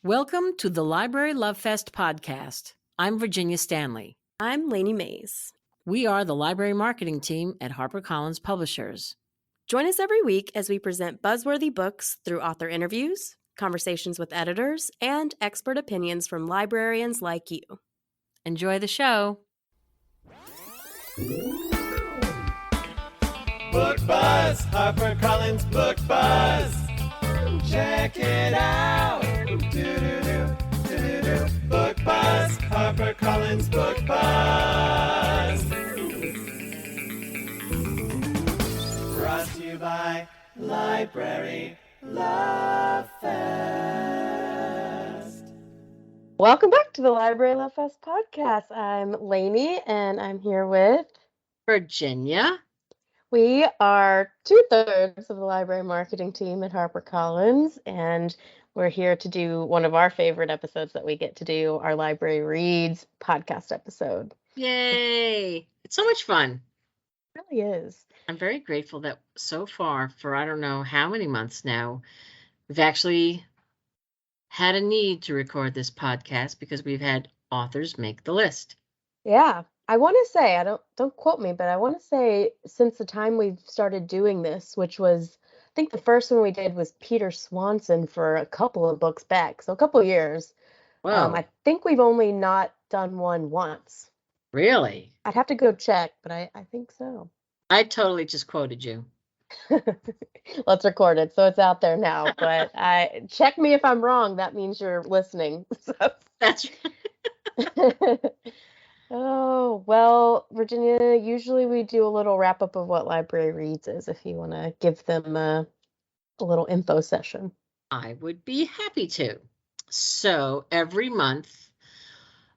Welcome to the Library Love Fest podcast. I'm Virginia Stanley. I'm Lainey Mays. We are the library marketing team at HarperCollins Publishers. Join us every week as we present buzzworthy books through author interviews, conversations with editors, and expert opinions from librarians like you. Enjoy the show. Book Buzz, HarperCollins Book Buzz. Check it out. Do-do-do, Book Buzz, HarperCollins Book Buzz. Brought to you by Library Love Fest. Welcome back to the Library Love Fest podcast. I'm Lainey, and I'm here with Virginia. We are 2/3 of the library marketing team at HarperCollins, and we're here to do one of our favorite episodes that we get to do, our Library Reads podcast episode. Yay! It's so much fun. It really is. I'm very grateful that so far, for I don't know how many months now, we've actually had a need to record this podcast because we've had authors make the list. Yeah. I want to say, don't quote me, but I want to say since the time we've started doing this, which was, I think the first one we did was Peter Swanson for a couple of books back, so a couple of years. Whoa. I think we've only not done one once. Really? I'd have to go check, but I think so. I totally just quoted you. Let's record it so it's out there now, but check me if I'm wrong. That means you're listening. So. That's right. Oh, well, Virginia, usually we do a little wrap-up of what Library Reads is, if you want to give them a little info session. I would be happy to. So every month,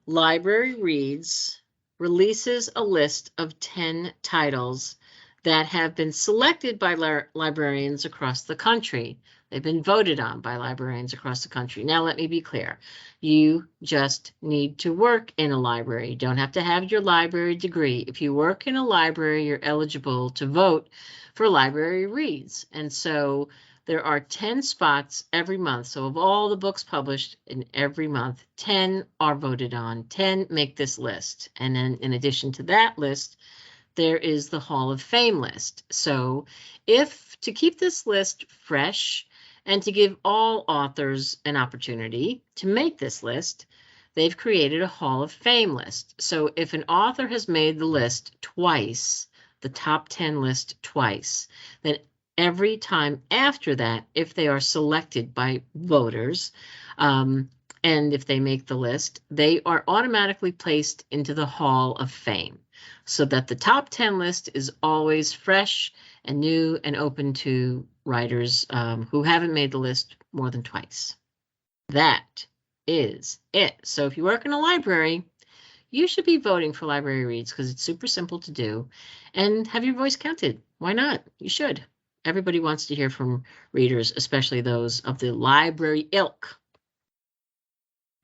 Library Reads releases a list of 10 titles that have been selected by librarians across the country. They've been voted on by librarians across the country. Now, let me be clear. You just need to work in a library. You don't have to have your library degree. If you work in a library, you're eligible to vote for Library Reads. And so there are 10 spots every month. So of all the books published in every month, 10 are voted on. 10 make this list. And then in addition to that list, there is the Hall of Fame list. So to keep this list fresh and to give all authors an opportunity to make this list, they've created a Hall of Fame list. So if an author has made the list twice, the top 10 list twice, then every time after that, if they are selected by voters, and if they make the list, they are automatically placed into the Hall of Fame, so that the top 10 list is always fresh and new and open to writers who haven't made the list more than twice. That is it. So if you work in a library, you should be voting for Library Reads because it's super simple to do. And have your voice counted. Why not? You should. Everybody wants to hear from readers, especially those of the library ilk.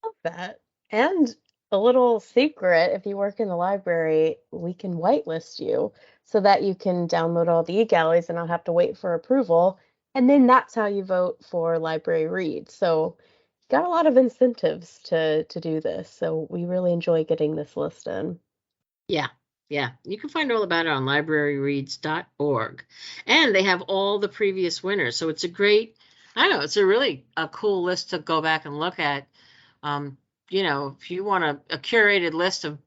Love that. And a little secret, if you work in the library, we can whitelist you so that you can download all the e-galleys and not have to wait for approval. And then that's how you vote for Library Reads. So got a lot of incentives to do this. So we really enjoy getting this list in. Yeah. You can find all about it on libraryreads.org. And they have all the previous winners. So it's it's a really cool list to go back and look at. If you want a curated list of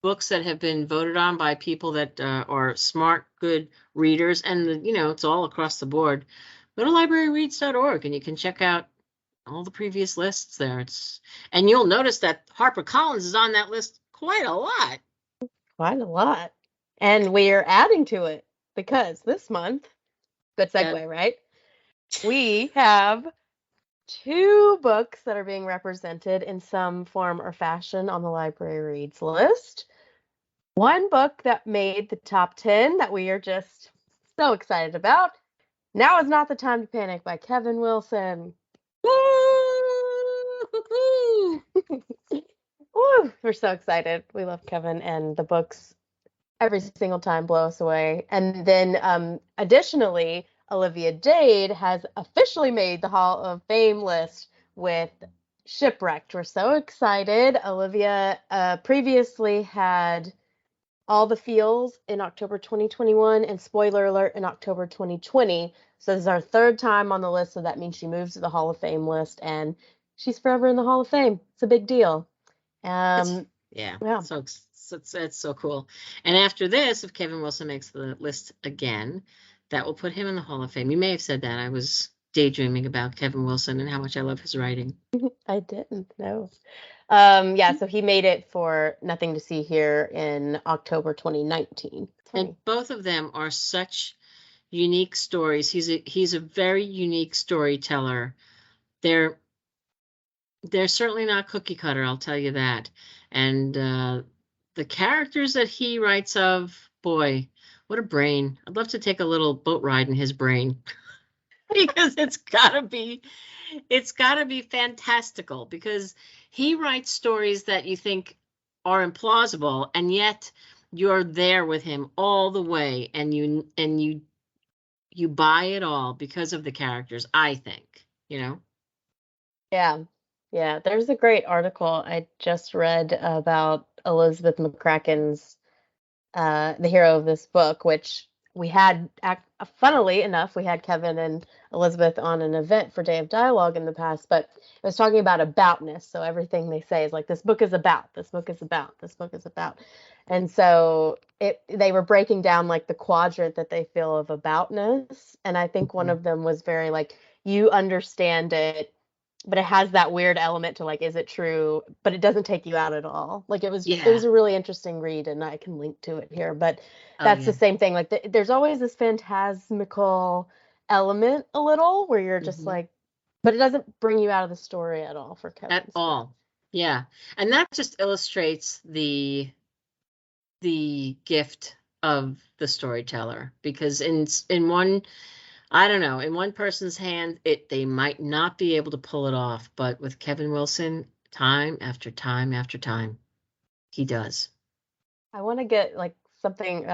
books that have been voted on by people that are smart, good readers, and it's all across the board, go to libraryreads.org and you can check out all the previous lists there. And you'll notice that HarperCollins is on that list quite a lot. Quite a lot. And we're adding to it because this month, good segue, right? We have 2 books that are being represented in some form or fashion on the Library Reads list. One book that made the top 10 that we are just so excited about. Now Is Not the Time to Panic by Kevin Wilson. Woo! We're so excited. We love Kevin, and the books every single time blow us away. And then additionally, Olivia Dade has officially made the Hall of Fame list with Shipwrecked. We're so excited. Olivia previously had All the Feels in October 2021 and spoiler alert in October 2020. So this is our third time on the list, so that means she moves to the Hall of Fame list and she's forever in the Hall of Fame. It's a big deal. Yeah. Yeah. So it's so cool. And after this, if Kevin Wilson makes the list again, that will put him in the Hall of Fame. You may have said that. I was daydreaming about Kevin Wilson and how much I love his writing. I didn't know. Yeah, so he made it for Nothing to See Here in October 2019. And both of them are such unique stories. He's a very unique storyteller. They're certainly not cookie cutter, I'll tell you that. And the characters that he writes of, boy, what a brain. I'd love to take a little boat ride in his brain because it's gotta be fantastical, because he writes stories that you think are implausible, and yet you're there with him all the way, and you buy it all because of the characters, I think, you know? Yeah. Yeah, there's a great article I just read about Elizabeth McCracken's the hero of this book, which we had, funnily enough, we had Kevin and Elizabeth on an event for Day of Dialogue in the past, but it was talking about aboutness. So everything they say is like, this book is about, this book is about, this book is about. And so they were breaking down like the quadrant that they feel of aboutness. And I think one of them was very like, you understand it, but it has that weird element to like, is it true? But it doesn't take you out at all. Like it was a really interesting read, and I can link to it here. But that's the same thing. Like there's always this phantasmical element a little where you're just like, but it doesn't bring you out of the story at all for Kevin. At all. Yeah. And that just illustrates the gift of the storyteller, because in one, I don't know, in one person's hand, they might not be able to pull it off, but with Kevin Wilson, time after time after time, he does. I want to get like something,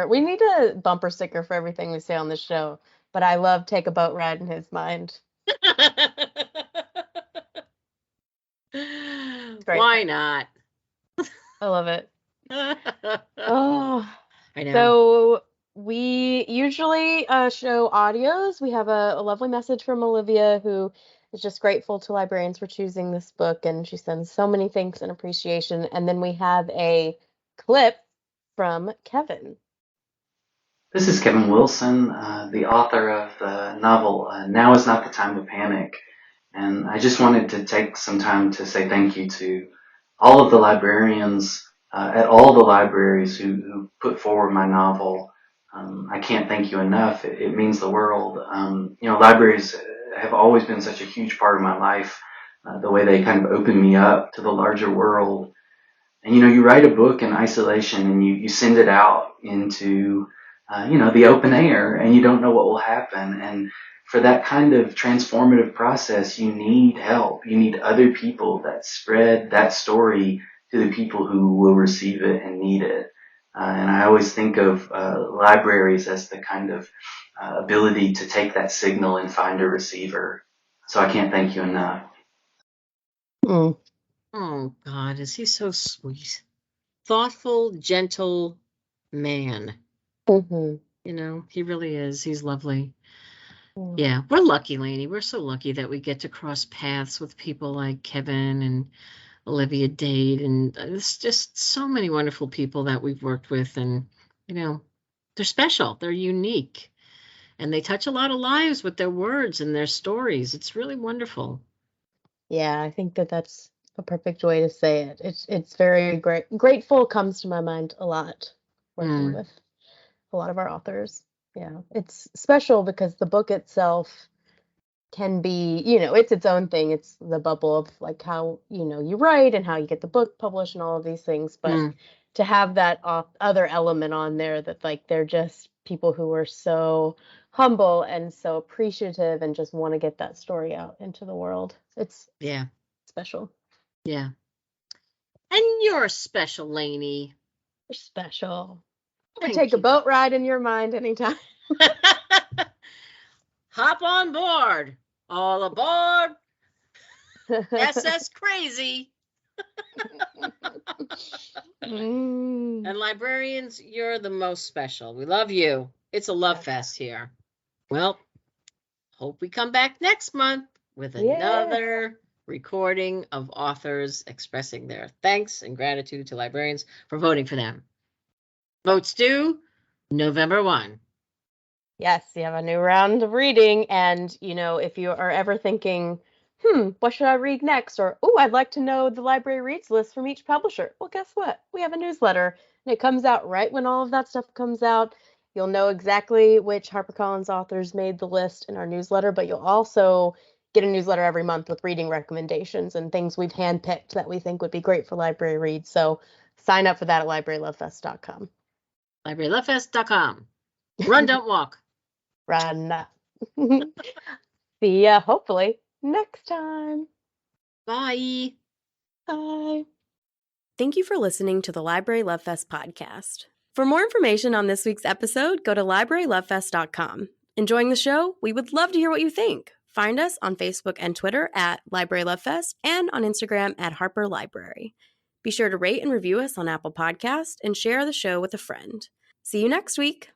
we need a bumper sticker for everything we say on this show, but I love Take a Boat Ride in His Mind. Why not? I love it. Oh, I know. So we usually show audios. We have a lovely message from Olivia, who is just grateful to librarians for choosing this book, and she sends so many thanks and appreciation. And then we have a clip from Kevin. This is Kevin Wilson, the author of the novel Now Is Not the Time to Panic. And I just wanted to take some time to say thank you to all of the librarians at all the libraries who put forward my novel. I can't thank you enough. It means the world. Libraries have always been such a huge part of my life, the way they kind of open me up to the larger world. And, you write a book in isolation and you send it out into, the open air, and you don't know what will happen. And for that kind of transformative process, you need help. You need other people that spread that story to the people who will receive it and need it. And I always think of libraries as the kind of ability to take that signal and find a receiver. So I can't thank you enough. Oh, God, is he so sweet? Thoughtful, gentle man. He really is. He's lovely. Yeah, we're lucky, Lainey. We're so lucky that we get to cross paths with people like Kevin and Olivia Dade, and it's just so many wonderful people that we've worked with, and they're special, they're unique, and they touch a lot of lives with their words and their stories. It's really wonderful. Yeah, I think that's a perfect way to say it. It's very grateful comes to my mind a lot working with a lot of our authors. Yeah, it's special because the book itself can be, it's its own thing. It's the bubble of like how, you write and how you get the book published and all of these things. But to have that other element on there that like they're just people who are so humble and so appreciative and just want to get that story out into the world. It's special. Yeah. And you're special, Lainey. You're special. I take a boat ride in your mind anytime. Hop on board. All aboard. SS Crazy. Mm. And librarians, you're the most special. We love you. It's a love fest here. Well, hope we come back next month with another recording of authors expressing their thanks and gratitude to librarians for voting for them. Votes due November 1. Yes, you have a new round of reading. And, if you are ever thinking, what should I read next? Or, I'd like to know the library reads list from each publisher. Well, guess what? We have a newsletter, and it comes out right when all of that stuff comes out. You'll know exactly which HarperCollins authors made the list in our newsletter, but you'll also get a newsletter every month with reading recommendations and things we've handpicked that we think would be great for library reads. So sign up for that at librarylovefest.com. LibraryLoveFest.com. Run, don't walk. Run. See ya, hopefully, next time. Bye. Bye. Thank you for listening to the Library Love Fest podcast. For more information on this week's episode, go to librarylovefest.com. Enjoying the show? We would love to hear what you think. Find us on Facebook and Twitter at Library Love Fest and on Instagram at Harper Library. Be sure to rate and review us on Apple Podcasts and share the show with a friend. See you next week.